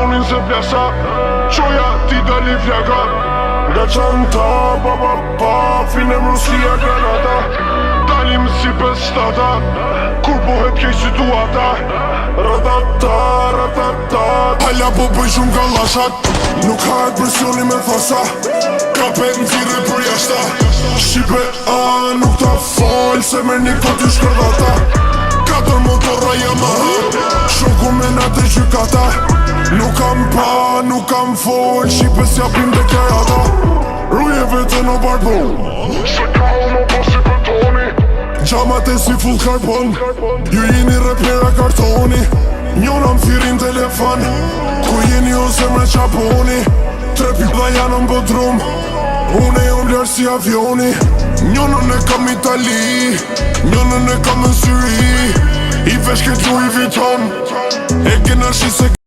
zonin se plesa Qoja ti dali flaka Nga qanta, finem Rusia, Granada Dalim si pestata Kur bohet kej situata Ratata Hala po bëj shumë gallashat Nuk hajt presioni me thasa Kapet në tire për jashta Shqipe nuk ta fol Se me një koti shkërdata 4 motorra Yamaha Shoku me natë e gjykata Nuk kam fol Shqipe s'japim deklarata Ruje vete në barbon Se ka uno po si betoni Gjamat e si full karbon Ju jeni repera kartoni Njona më thirin telefon Ku jeni ose me qaponi Trepi dha janë në bodrum Une jom ljarë si avioni Njonën e kam Itali Njonën e kam në Syri I vesh këtë Louis Vuitton E kena shi se